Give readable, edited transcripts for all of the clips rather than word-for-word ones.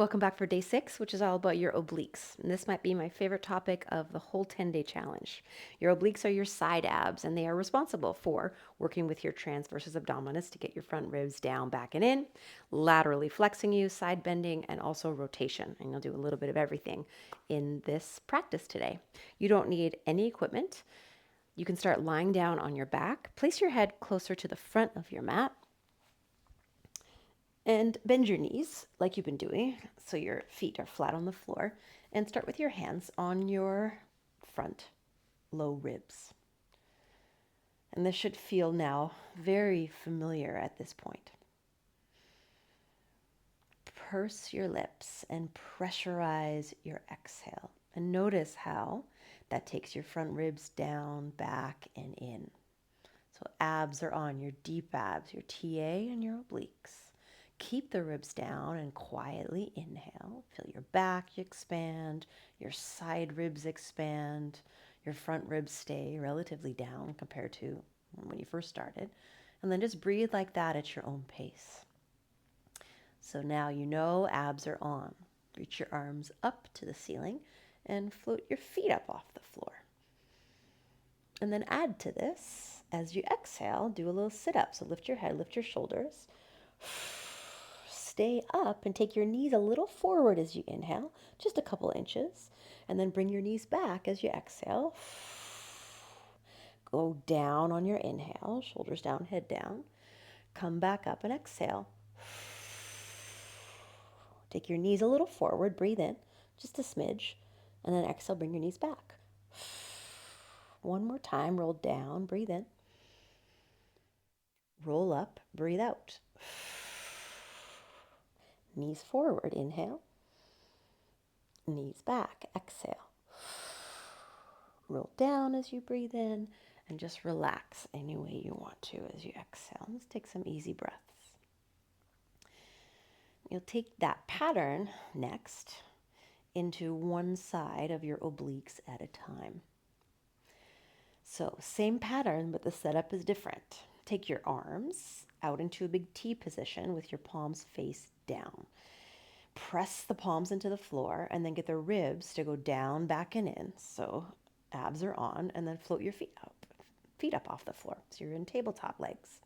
Welcome back for day 6, which is all about your obliques. And this might be my favorite topic of the whole 10-day challenge. Your obliques are your side abs, and they are responsible for working with your transversus abdominis to get your front ribs down, back, and in, laterally flexing you, side bending, and also rotation. And you'll do a little bit of everything in this practice today. You don't need any equipment. You can start lying down on your back. Place your head closer to the front of your mat. And bend your knees like you've been doing so your feet are flat on the floor. And start with your hands on your front low ribs. And this should feel now very familiar at this point. Purse your lips and pressurize your exhale. And notice how that takes your front ribs down, back, and in. So abs are on, your deep abs, your TA and your obliques. Keep the ribs down and quietly inhale. Feel your back expand, your side ribs expand, your front ribs stay relatively down compared to when you first started. And then just breathe like that at your own pace. So now you know abs are on. Reach your arms up to the ceiling and float your feet up off the floor. And then add to this, as you exhale, do a little sit up. So lift your head, lift your shoulders. Stay up and take your knees a little forward as you inhale, just a couple inches, and then bring your knees back as you exhale. Go down on your inhale, shoulders down, head down. Come back up and exhale. Take your knees a little forward, breathe in, just a smidge, and then exhale, bring your knees back. One more time, roll down, breathe in. Roll up, breathe out. Knees forward, inhale. Knees back, exhale. Roll down as you breathe in and just relax any way you want to as you exhale. Let's take some easy breaths. You'll take that pattern next into one side of your obliques at a time. So same pattern, but the setup is different. Take your arms out into a big T position with your palms face down. Press the palms into the floor and then get the ribs to go down, back, and in. So abs are on, and then float your feet up off the floor. So you're in tabletop legs.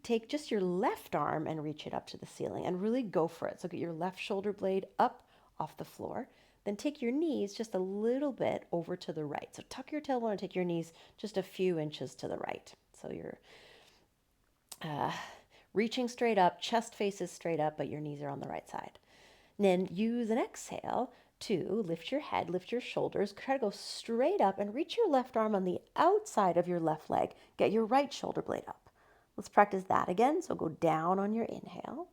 Take just your left arm and reach it up to the ceiling and really go for it. So get your left shoulder blade up off the floor. Then take your knees just a little bit over to the right. So tuck your tailbone and take your knees just a few inches to the right. So you're reaching straight up, chest faces straight up, but your knees are on the right side. And then use an exhale to lift your head, lift your shoulders, try to go straight up and reach your left arm on the outside of your left leg. Get your right shoulder blade up. Let's practice that again. So go down on your inhale.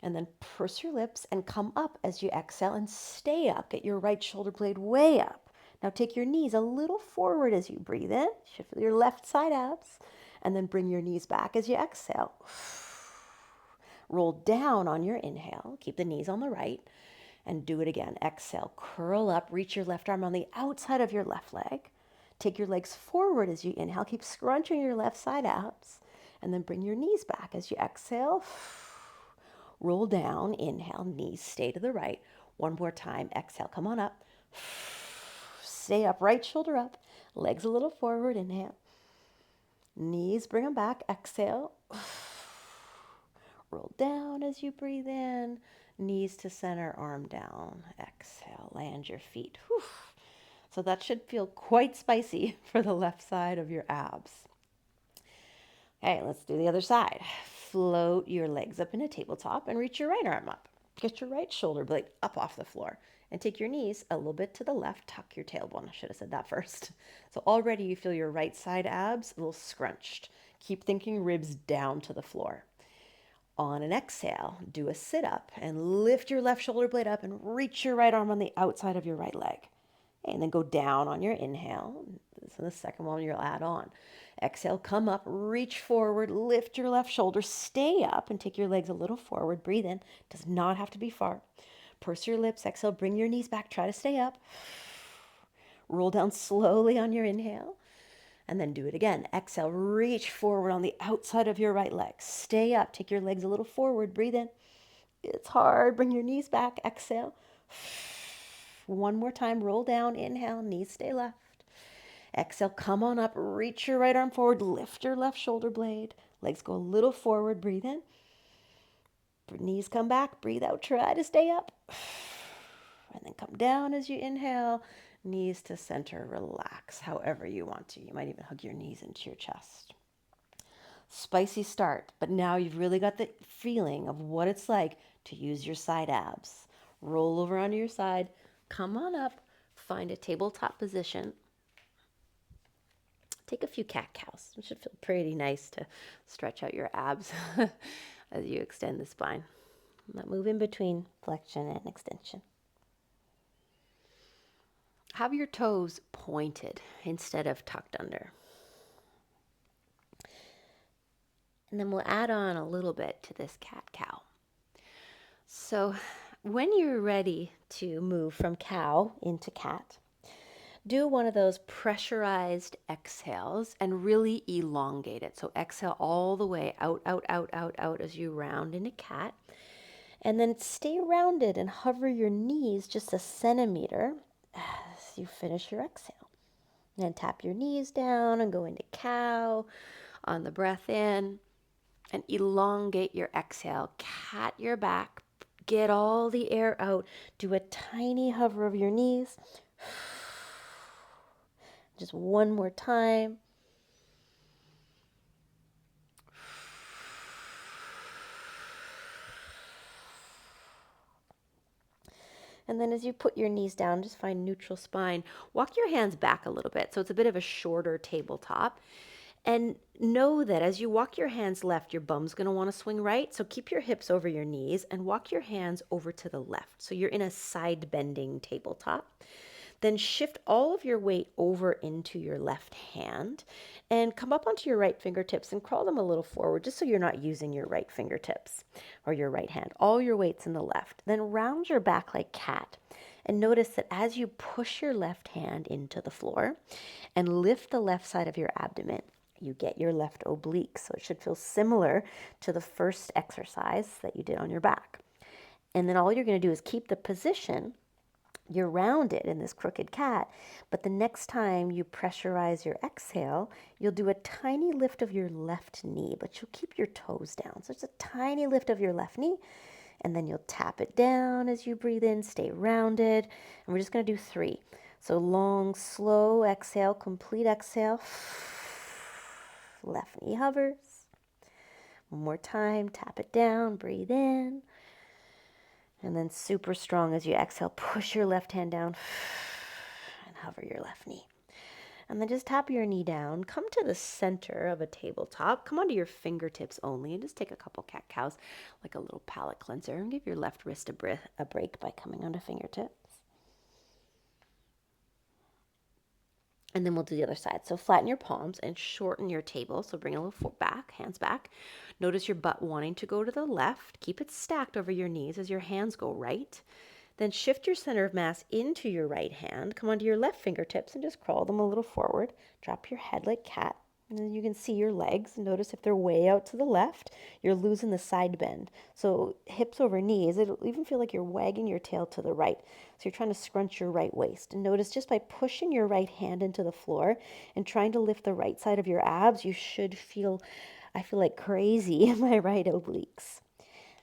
And then purse your lips and come up as you exhale and stay up. Get your right shoulder blade way up. Now take your knees a little forward as you breathe in. Shift your left side abs. And then bring your knees back as you exhale. Roll down on your inhale. Keep the knees on the right. And do it again. Exhale. Curl up. Reach your left arm on the outside of your left leg. Take your legs forward as you inhale. Keep scrunching your left side abs. And then bring your knees back as you exhale. Roll down. Inhale. Knees stay to the right. One more time. Exhale. Come on up. Stay up. Right shoulder up. Legs a little forward. Inhale. Knees bring them back. Exhale. Roll down as you breathe in. Knees to center, arm down. Exhale. Land your feet. Whew. So that should feel quite spicy for the left side of your abs. Okay, let's do the other side. Float your legs up in a tabletop and reach your right arm up. Get your right shoulder blade up off the floor and take your knees a little bit to the left. Tuck your tailbone. I should have said that first. So already you feel your right side abs a little scrunched. Keep thinking ribs down to the floor. On an exhale, do a sit up and lift your left shoulder blade up and reach your right arm on the outside of your right leg. And then go down on your inhale. So the second one you'll add on. Exhale, come up, reach forward, lift your left shoulder, stay up and take your legs a little forward. Breathe in. Does not have to be far. Purse your lips. Exhale, bring your knees back. Try to stay up. Roll down slowly on your inhale. And then do it again. Exhale, reach forward on the outside of your right leg. Stay up. Take your legs a little forward. Breathe in. It's hard. Bring your knees back. Exhale. One more time. Roll down. Inhale. Knees stay left. Exhale. Come on up. Reach your right arm forward. Lift your left shoulder blade. Legs go a little forward. Breathe in. Knees come back. Breathe out. Try to stay up. And then come down as you inhale. Knees to center. Relax however you want to. You might even hug your knees into your chest. Spicy start, but now you've really got the feeling of what it's like to use your side abs. Roll over onto your side. Come on up. Find a tabletop position. Take a few cat-cows. It should feel pretty nice to stretch out your abs as you extend the spine. Not move in between flexion and extension. Have your toes pointed instead of tucked under. And then we'll add on a little bit to this cat-cow. So when you're ready to move from cow into cat, do one of those pressurized exhales and really elongate it. So exhale all the way out, out, out, out, out as you round into cat. And then stay rounded and hover your knees just a centimeter as you finish your exhale. And then tap your knees down and go into cow on the breath in. And elongate your exhale. Cat your back. Get all the air out. Do a tiny hover of your knees. Just one more time. And then as you put your knees down, just find neutral spine. Walk your hands back a little bit. So it's a bit of a shorter tabletop. And know that as you walk your hands left, your bum's going to want to swing right. So keep your hips over your knees and walk your hands over to the left. So you're in a side bending tabletop. Then shift all of your weight over into your left hand and come up onto your right fingertips and crawl them a little forward just so you're not using your right fingertips or your right hand. All your weight's in the left. Then round your back like cat. And notice that as you push your left hand into the floor and lift the left side of your abdomen, you get your left oblique. So it should feel similar to the first exercise that you did on your back. And then all you're going to do is keep the position. You're rounded in this crooked cat, but the next time you pressurize your exhale, you'll do a tiny lift of your left knee, but you'll keep your toes down. So it's a tiny lift of your left knee, and then you'll tap it down as you breathe in, stay rounded, and we're just going to do 3. So long, slow exhale, complete exhale. Left knee hovers. One more time, tap it down, breathe in. And then super strong as you exhale, push your left hand down and hover your left knee. And then just tap your knee down. Come to the center of a tabletop. Come onto your fingertips only and just take a couple cat-cows like a little palate cleanser and give your left wrist a break by coming onto fingertips. And then we'll do the other side. So flatten your palms and shorten your table. So bring it a little back, hands back. Notice your butt wanting to go to the left. Keep it stacked over your knees as your hands go right. Then shift your center of mass into your right hand. Come onto your left fingertips and just crawl them a little forward. Drop your head like cat. And then you can see your legs. Notice if they're way out to the left, you're losing the side bend. So hips over knees, it'll even feel like you're wagging your tail to the right. So you're trying to scrunch your right waist. And notice just by pushing your right hand into the floor and trying to lift the right side of your abs, you should feel, I feel like crazy in my right obliques.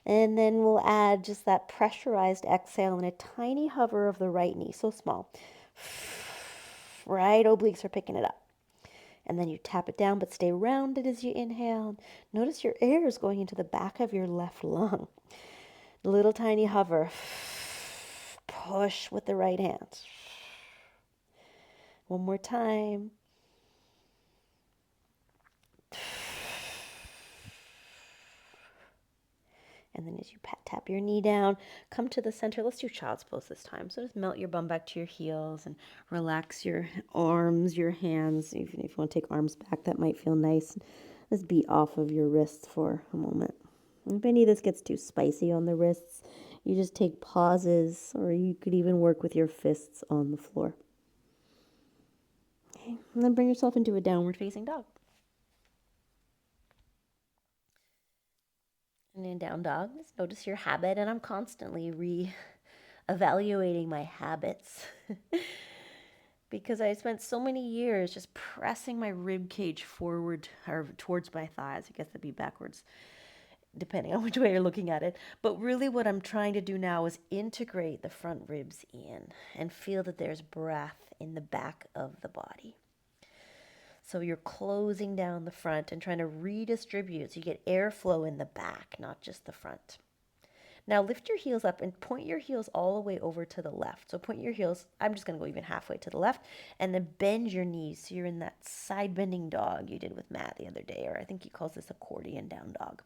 And then we'll add just that pressurized exhale and a tiny hover of the right knee, so small. Right obliques are picking it up. And then you tap it down, but stay rounded as you inhale. Notice your air is going into the back of your left lung. Little tiny hover. Push with the right hand. One more time. And then as you tap your knee down, come to the center. Let's do child's pose this time. So just melt your bum back to your heels and relax your arms, your hands. Even if you want to take arms back, that might feel nice. Just be off of your wrists for a moment. If any of this gets too spicy on the wrists, you just take pauses, or you could even work with your fists on the floor. Okay, and then bring yourself into a downward facing dog. And in down dog, just notice your habit, and I'm constantly re-evaluating my habits because I spent so many years just pressing my rib cage forward or towards my thighs. I guess that'd be backwards, depending on which way you're looking at it. But really, what I'm trying to do now is integrate the front ribs in and feel that there's breath in the back of the body. So you're closing down the front and trying to redistribute so you get airflow in the back, not just the front. Now lift your heels up and point your heels all the way over to the left. So point your heels, I'm just going to go even halfway to the left, and then bend your knees so you're in that side bending dog you did with Matt the other day, or I think he calls this accordion down dog.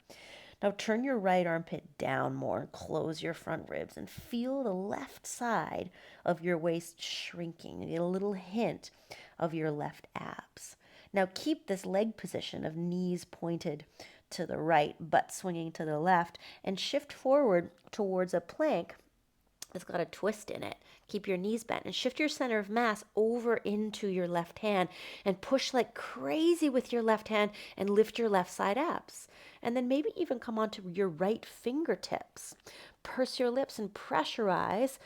Now turn your right armpit down more, close your front ribs, and feel the left side of your waist shrinking. You get a little hint of your left abs. Now keep this leg position of knees pointed to the right, butt swinging to the left, and shift forward towards a plank that's got a twist in it. Keep your knees bent and shift your center of mass over into your left hand and push like crazy with your left hand and lift your left side abs. And then maybe even come onto your right fingertips. Purse your lips and pressurize.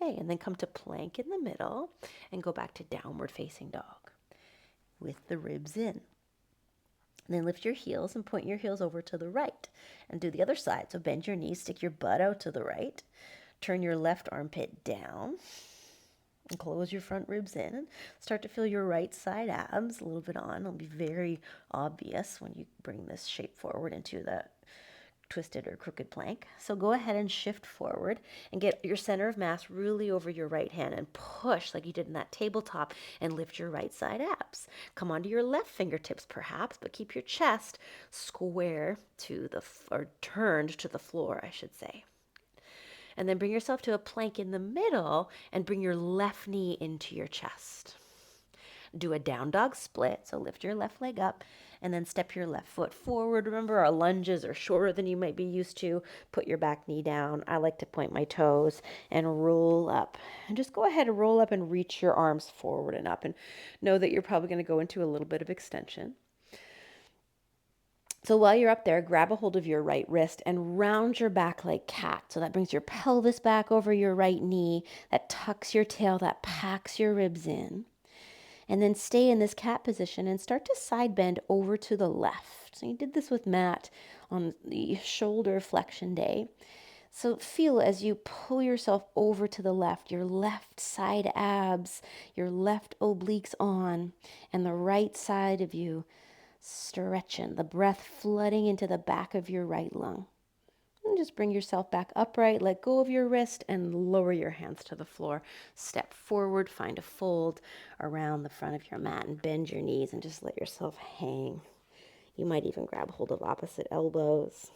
Okay, and then come to plank in the middle and go back to downward facing dog with the ribs in. And then lift your heels and point your heels over to the right and do the other side. So bend your knees, stick your butt out to the right, turn your left armpit down and close your front ribs in and start to feel your right side abs a little bit on. It'll be very obvious when you bring this shape forward into the twisted or crooked plank. So go ahead and shift forward and get your center of mass really over your right hand and push like you did in that tabletop and lift your right side abs. Come onto your left fingertips perhaps, but keep your chest square to the, or turned to the floor, I should say. And then bring yourself to a plank in the middle and bring your left knee into your chest. Do a down dog split, so lift your left leg up and then step your left foot forward. Remember, our lunges are shorter than you might be used to. Put your back knee down. I like to point my toes and roll up. And just go ahead and roll up and reach your arms forward and up. And know that you're probably going to go into a little bit of extension. So while you're up there, grab a hold of your right wrist and round your back like cat. So that brings your pelvis back over your right knee. That tucks your tail. That packs your ribs in. And then stay in this cat position and start to side bend over to the left. So you did this with Matt on the shoulder flexion day. So feel as you pull yourself over to the left, your left side abs, your left obliques on, and the right side of you stretching, the breath flooding into the back of your right lung. And just bring yourself back upright, let go of your wrist, and lower your hands to the floor. Step forward, find a fold around the front of your mat, and bend your knees and just let yourself hang. You might even grab hold of opposite elbows.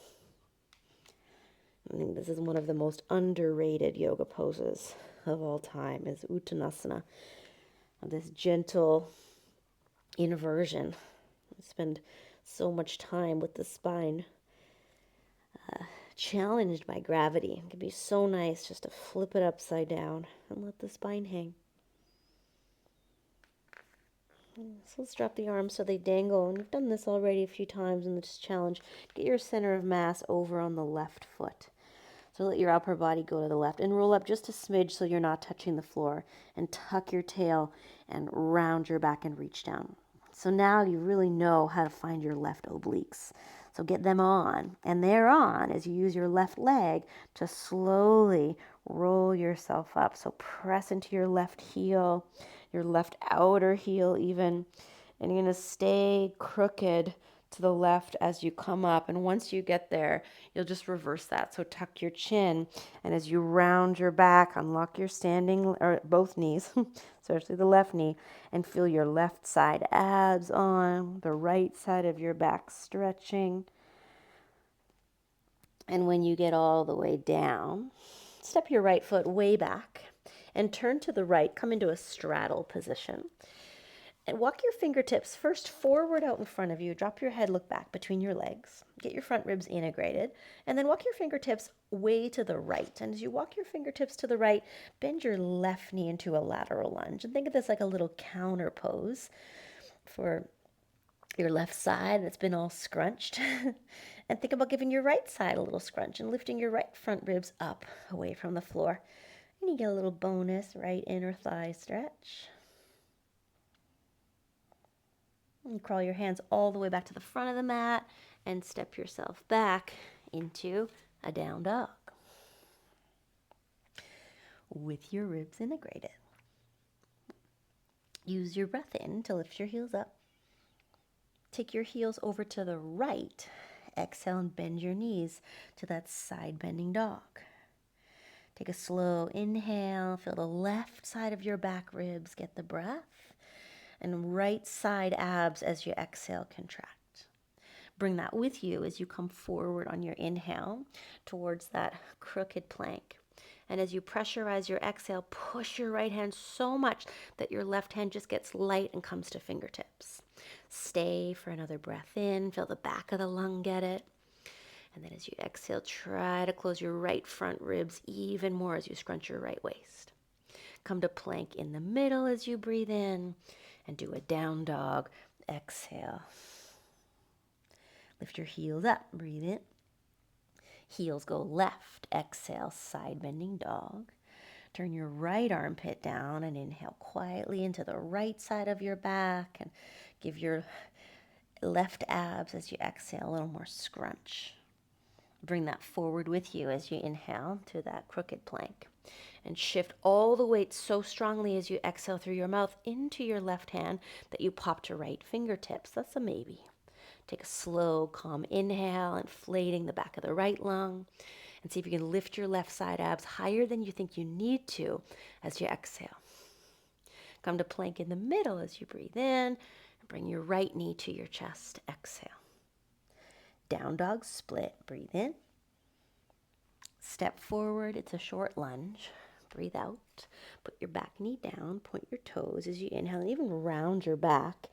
I think this is one of the most underrated yoga poses of all time, is Uttanasana. This gentle inversion. I spend so much time with the spine challenged by gravity. It can be so nice just to flip it upside down and let the spine hang. So let's drop the arms so they dangle. And we've done this already a few times in this challenge. Get your center of mass over on the left foot. So let your upper body go to the left and roll up just a smidge so you're not touching the floor. And tuck your tail and round your back and reach down. So now you really know how to find your left obliques. So get them on, and they're on as you use your left leg to slowly roll yourself up. So press into your left heel, your left outer heel even, and you're going to stay crooked to the left as you come up. And once you get there, you'll just reverse that. So tuck your chin, and as you round your back, unlock your standing, or both knees, especially the left knee, and feel your left side abs on, the right side of your back stretching. And when you get all the way down, step your right foot way back and turn to the right, come into a straddle position. And walk your fingertips first forward out in front of you. Drop your head, look back between your legs. Get your front ribs integrated. And then walk your fingertips way to the right. And as you walk your fingertips to the right, bend your left knee into a lateral lunge. And think of this like a little counter pose for your left side that's been all scrunched. And think about giving your right side a little scrunch and lifting your right front ribs up away from the floor. And you get a little bonus right inner thigh stretch. And crawl your hands all the way back to the front of the mat and step yourself back into a down dog with your ribs integrated. Use your breath in to lift your heels up. Take your heels over to the right. Exhale and bend your knees to that side bending dog. Take a slow inhale. Feel the left side of your back ribs get the breath. And right side abs as you exhale, contract. Bring that with you as you come forward on your inhale towards that crooked plank. And as you pressurize your exhale, push your right hand so much that your left hand just gets light and comes to fingertips. Stay for another breath in. Feel the back of the lung get it. And then as you exhale, try to close your right front ribs even more as you scrunch your right waist. Come to plank in the middle as you breathe in and do a down dog. Exhale. Lift your heels up. Breathe in. Heels go left. Exhale, side bending dog. Turn your right armpit down and inhale quietly into the right side of your back and give your left abs as you exhale a little more scrunch. Bring that forward with you as you inhale to that crooked plank. And shift all the weight so strongly as you exhale through your mouth into your left hand that you pop to right fingertips. That's a maybe. Take a slow, calm inhale, inflating the back of the right lung. And see if you can lift your left side abs higher than you think you need to as you exhale. Come to plank in the middle as you breathe in. And bring your right knee to your chest. Exhale. Down dog split. Breathe in. Step forward. It's a short lunge. Breathe out. Put your back knee down. Point your toes as you inhale and even round your back.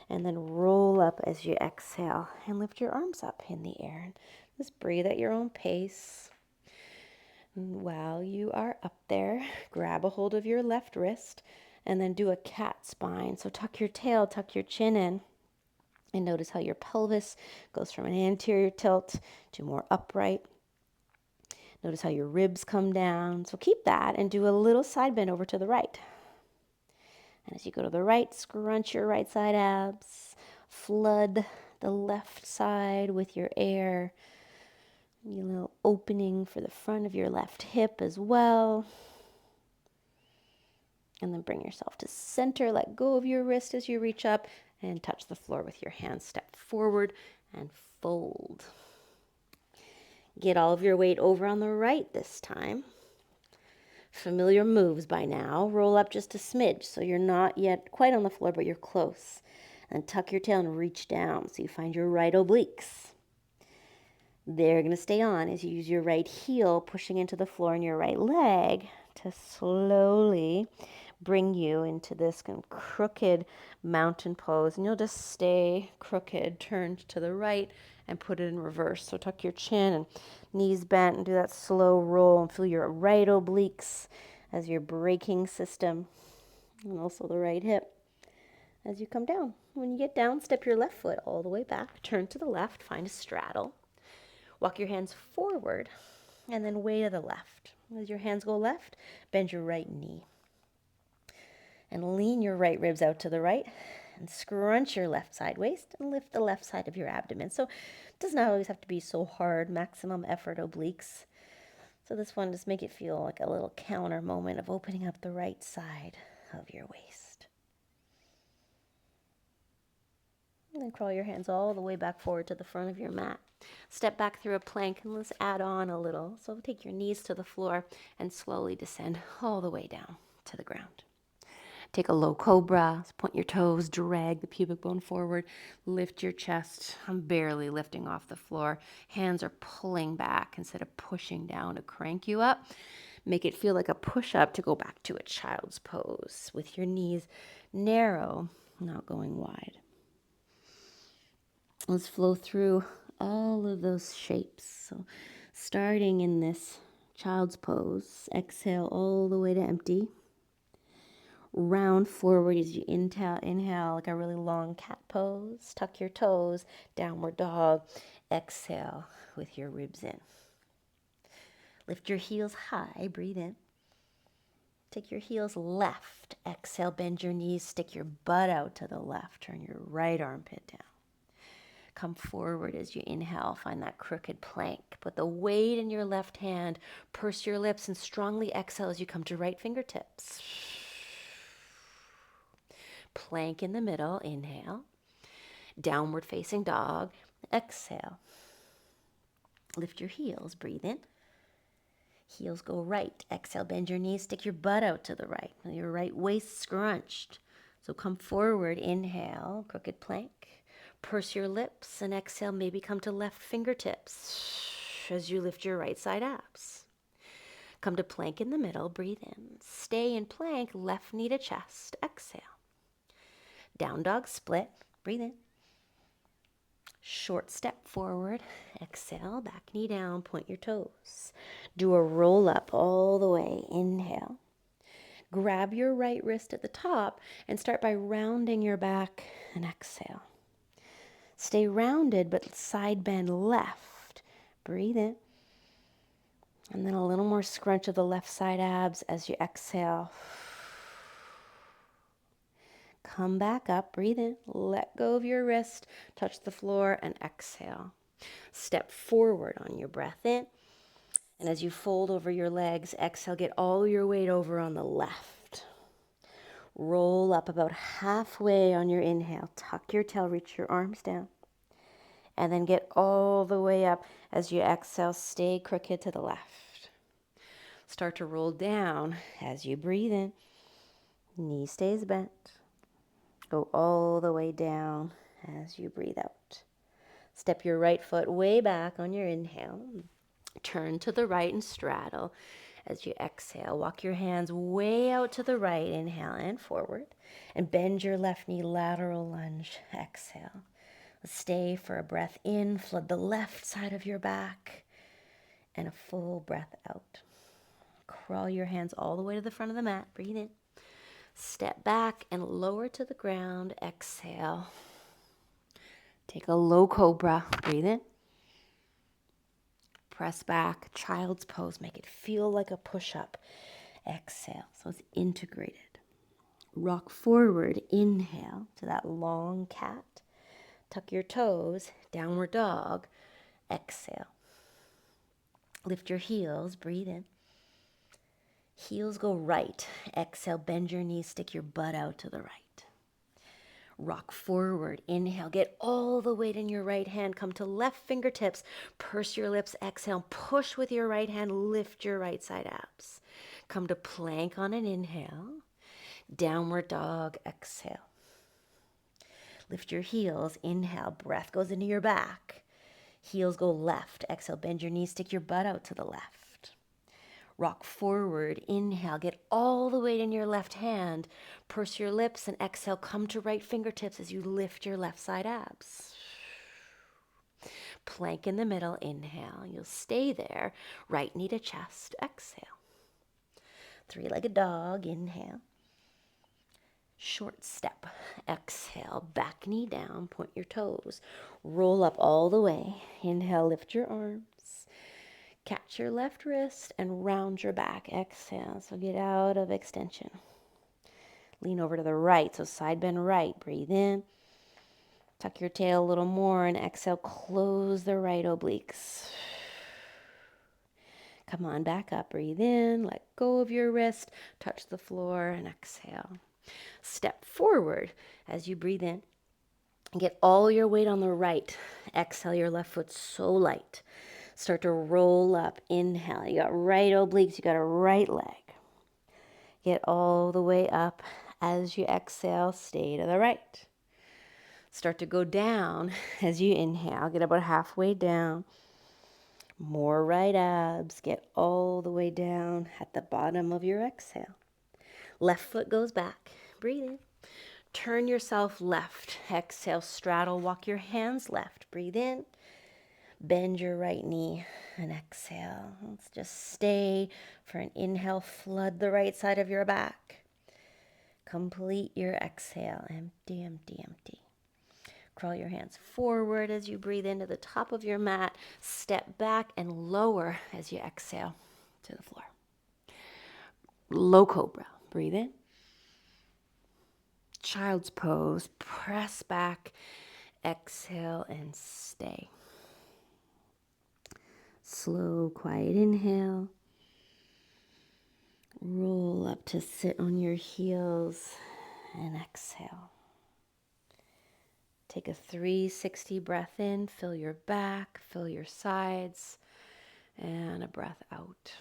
And then roll up as you exhale and lift your arms up in the air. Just breathe at your own pace. And while you are up there, grab a hold of your left wrist and then do a cat spine. So tuck your tail, tuck your chin in. And notice how your pelvis goes from an anterior tilt to more upright. Notice how your ribs come down. So keep that and do a little side bend over to the right. And as you go to the right, scrunch your right side abs. Flood the left side with your air. A little opening for the front of your left hip as well. And then bring yourself to center. Let go of your wrist as you reach up and touch the floor with your hands. Step forward and fold. Get all of your weight over on the right this time. Familiar moves by now. Roll up just a smidge so you're not yet quite on the floor, but you're close. And tuck your tail and reach down so you find your right obliques. They're going to stay on as you use your right heel pushing into the floor and your right leg to slowly bring you into this kind of crooked mountain pose. And you'll just stay crooked, turned to the right, and put it in reverse. So tuck your chin and knees bent and do that slow roll and feel your right obliques as your braking system and also the right hip as you come down. When you get down, step your left foot all the way back, turn to the left, find a straddle. Walk your hands forward and then way to the left. As your hands go left, bend your right knee. And lean your right ribs out to the right and scrunch your left side waist and lift the left side of your abdomen. So it does not always have to be so hard, maximum effort obliques. So this one, just make it feel like a little counter moment of opening up the right side of your waist. And then crawl your hands all the way back forward to the front of your mat. Step back through a plank and let's add on a little. So take your knees to the floor and slowly descend all the way down to the ground. Take a low cobra, point your toes, drag the pubic bone forward, lift your chest. I'm barely lifting off the floor. Hands are pulling back instead of pushing down to crank you up. Make it feel like a push-up to go back to a child's pose with your knees narrow, not going wide. Let's flow through all of those shapes. So starting in this child's pose, exhale all the way to empty. Round forward as you inhale like a really long cat pose. Tuck your toes, downward dog. Exhale with your ribs in. Lift your heels high, breathe in. Take your heels left. Exhale, bend your knees, stick your butt out to the left. Turn your right armpit down. Come forward as you inhale, find that crooked plank. Put the weight in your left hand, purse your lips, and strongly exhale as you come to right fingertips. Plank in the middle, inhale. Downward facing dog, exhale. Lift your heels, breathe in. Heels go right. Exhale, bend your knees, stick your butt out to the right. Your right waist scrunched. So come forward, inhale, crooked plank. Purse your lips and exhale, maybe come to left fingertips as you lift your right side abs. Come to plank in the middle, breathe in. Stay in plank, left knee to chest, exhale. Down dog split, breathe in. Short step forward, exhale, back knee down, point your toes. Do a roll up all the way, inhale. Grab your right wrist at the top and start by rounding your back and exhale. Stay rounded but side bend left. Breathe in. And then a little more scrunch of the left side abs as you exhale. Come back up, breathe in, let go of your wrist, touch the floor, and exhale. Step forward on your breath in. And as you fold over your legs, exhale, get all your weight over on the left. Roll up about halfway on your inhale. Tuck your tail, reach your arms down. And then get all the way up as you exhale, stay crooked to the left. Start to roll down as you breathe in. Knee stays bent. Go all the way down as you breathe out. Step your right foot way back on your inhale. Turn to the right and straddle as you exhale. Walk your hands way out to the right, inhale and forward. And bend your left knee, lateral lunge, exhale. Stay for a breath in, flood the left side of your back, and a full breath out. Crawl your hands all the way to the front of the mat, breathe in. Step back and lower to the ground. Exhale. Take a low cobra. Breathe in. Press back. Child's pose. Make it feel like a push-up. Exhale. So it's integrated. Rock forward. Inhale to that long cat. Tuck your toes. Downward dog. Exhale. Lift your heels. Breathe in. Heels go right. Exhale, bend your knees, stick your butt out to the right. Rock forward. Inhale, get all the weight in your right hand. Come to left fingertips. Purse your lips. Exhale, push with your right hand. Lift your right side abs. Come to plank on an inhale. Downward dog. Exhale. Lift your heels. Inhale, breath goes into your back. Heels go left. Exhale, bend your knees, stick your butt out to the left. Rock forward, inhale, get all the weight in your left hand. Purse your lips and exhale, come to right fingertips as you lift your left side abs. Plank in the middle, inhale. You'll stay there. Right knee to chest, exhale. Three-legged dog, inhale. Short step, exhale, back knee down, point your toes. Roll up all the way. Inhale, lift your arms. Catch your left wrist and round your back. Exhale. So get out of extension. Lean over to the right. So side bend right. Breathe in. Tuck your tail a little more and exhale. Close the right obliques. Come on back up. Breathe in. Let go of your wrist. Touch the floor and exhale. Step forward as you breathe in. Get all your weight on the right. Exhale. Your left foot so light. Start to roll up. Inhale. You got right obliques. You got a right leg. Get all the way up. As you exhale, stay to the right. Start to go down as you inhale. Get about halfway down. More right abs. Get all the way down at the bottom of your exhale. Left foot goes back. Breathe in. Turn yourself left. Exhale, straddle. Walk your hands left. Breathe in. Bend your right knee and exhale. Let's just stay for an inhale. Flood the right side of your back. Complete your exhale. Empty, empty, empty. Crawl your hands forward as you breathe into the top of your mat. Step back and lower as you exhale to the floor. Low cobra. Breathe in. Child's pose. Press back. Exhale and stay. Slow, quiet inhale. Roll up to sit on your heels and exhale. Take a 360 breath in, fill your back, fill your sides, and a breath out.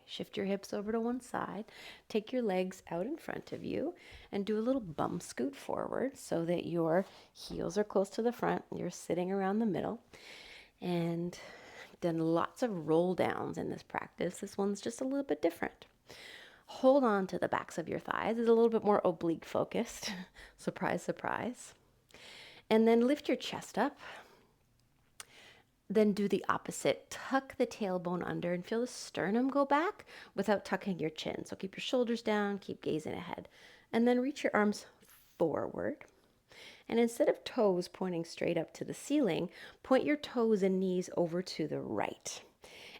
Shift your hips over to one side. Take your legs out in front of you and do a little bum scoot forward so that your heels are close to the front. You're sitting around the middle. And done lots of roll downs in this practice. This one's just a little bit different. Hold on to the backs of your thighs. It's a little bit more oblique focused. Surprise, surprise. And then lift your chest up. Then do the opposite. Tuck the tailbone under and feel the sternum go back without tucking your chin. So keep your shoulders down, keep gazing ahead. And then reach your arms forward. And instead of toes pointing straight up to the ceiling, point your toes and knees over to the right.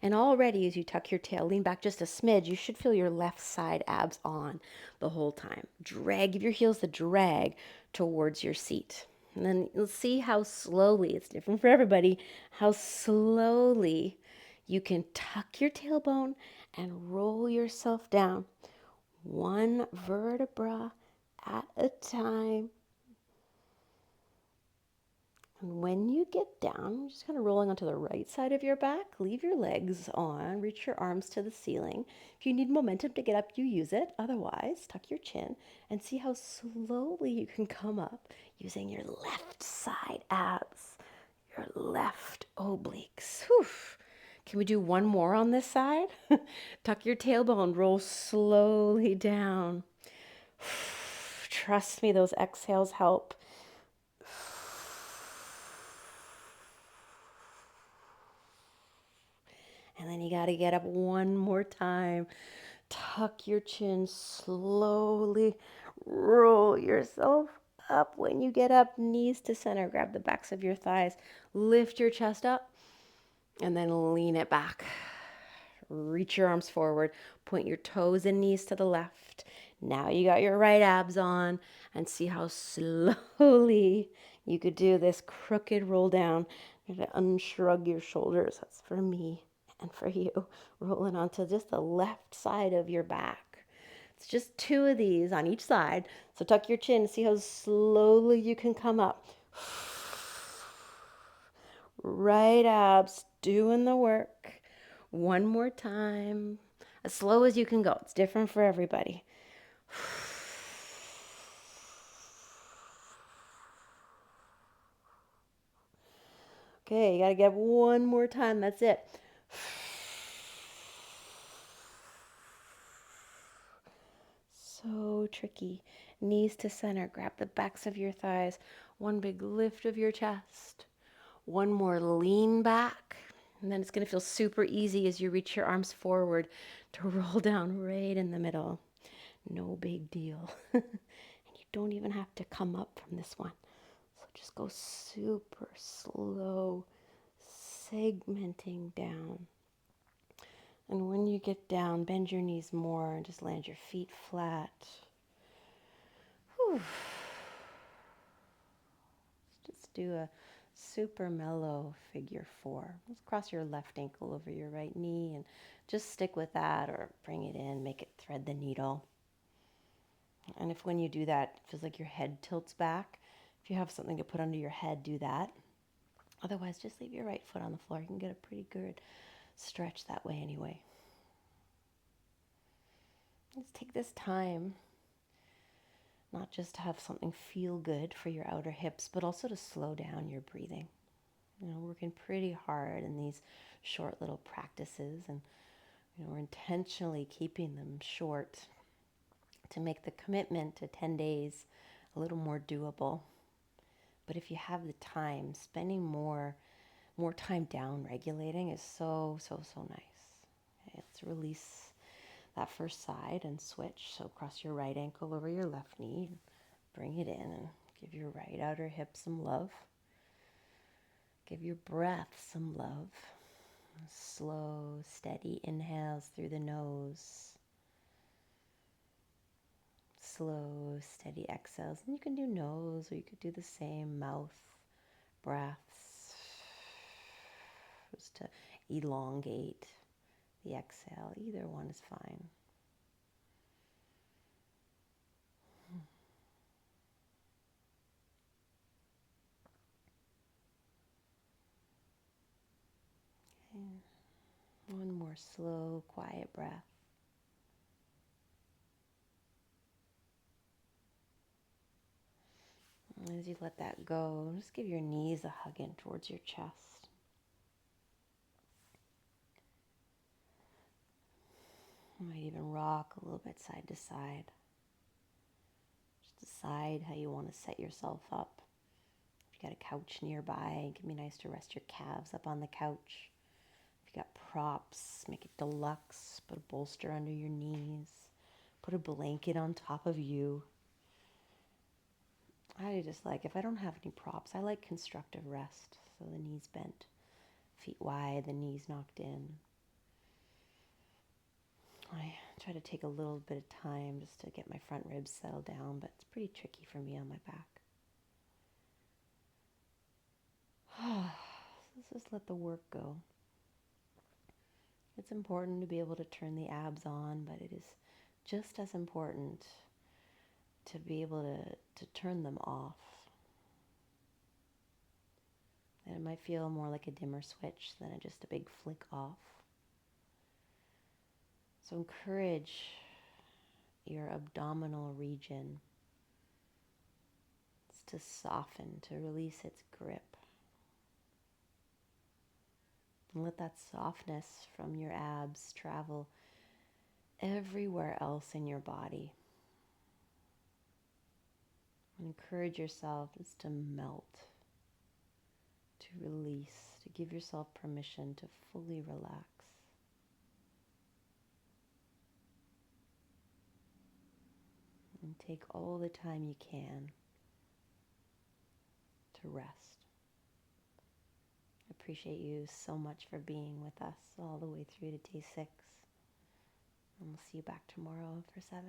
And already as you tuck your tail, lean back just a smidge, you should feel your left side abs on the whole time. Give your heels the drag towards your seat. And then you'll see how slowly, it's different for everybody, how slowly you can tuck your tailbone and roll yourself down, one vertebra at a time. And when you get down, you're just kind of rolling onto the right side of your back. Leave your legs on. Reach your arms to the ceiling. If you need momentum to get up, you use it. Otherwise, tuck your chin and see how slowly you can come up using your left side abs, your left obliques. Whew. Can we do one more on this side? Tuck your tailbone, roll slowly down. Trust me, those exhales help. And then you got to get up one more time. Tuck your chin slowly. Roll yourself up. When you get up, knees to center. Grab the backs of your thighs. Lift your chest up. And then lean it back. Reach your arms forward. Point your toes and knees to the left. Now you got your right abs on. And see how slowly you could do this crooked roll down. You're going to unshrug your shoulders. That's for me. And for you, rolling onto just the left side of your back. It's just two of these on each side. So tuck your chin, see how slowly you can come up. Right abs, doing the work. One more time. As slow as you can go. It's different for everybody. Okay, you got to get up one more time. That's it. So tricky. Knees to center. Grab the backs of your thighs. One big lift of your chest. One more lean back. And then it's going to feel super easy as you reach your arms forward to roll down right in the middle. No big deal. And you don't even have to come up from this one. So just go super slow, segmenting down. And when you get down, bend your knees more and just land your feet flat. Whew. Just do a super mellow figure 4. Let's cross your left ankle over your right knee and just stick with that or bring it in, make it thread the needle. And if when you do that, it feels like your head tilts back, if you have something to put under your head, do that. Otherwise, just leave your right foot on the floor. You can get a pretty good stretch that way anyway. Let's take this time, not just to have something feel good for your outer hips, but also to slow down your breathing. You know, working pretty hard in these short little practices, and we're intentionally keeping them short to make the commitment to 10 days a little more doable. But if you have the time, spending more time down regulating is so nice. Okay, let's release that first side and switch. So cross your right ankle over your left knee, bring it in and give your right outer hip some love. Give your breath some love. Slow, steady inhales through the nose. Slow, steady exhales. And you can do nose or you could do the same mouth breaths just to elongate the exhale. Either one is fine. Okay. One more slow, quiet breath. And as you let that go, just give your knees a hug in towards your chest. You might even rock a little bit side to side. Just decide how you want to set yourself up. If you got a couch nearby, it can be nice to rest your calves up on the couch. If you got props, make it deluxe. Put a bolster under your knees. Put a blanket on top of you. I just like, if I don't have any props, I like constructive rest. So the knees bent, feet wide, the knees knocked in. I try to take a little bit of time just to get my front ribs settled down, but it's pretty tricky for me on my back. Let's just let the work go. It's important to be able to turn the abs on, but it is just as important to be able to turn them off. And it might feel more like a dimmer switch than just a big flick off. So encourage your abdominal region to soften, to release its grip. And let that softness from your abs travel everywhere else in your body. And encourage yourself just to melt, to release, to give yourself permission to fully relax. And take all the time you can to rest. I appreciate you so much for being with us all the way through to day 6. And we'll see you back tomorrow for 7.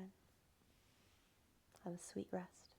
Have a sweet rest.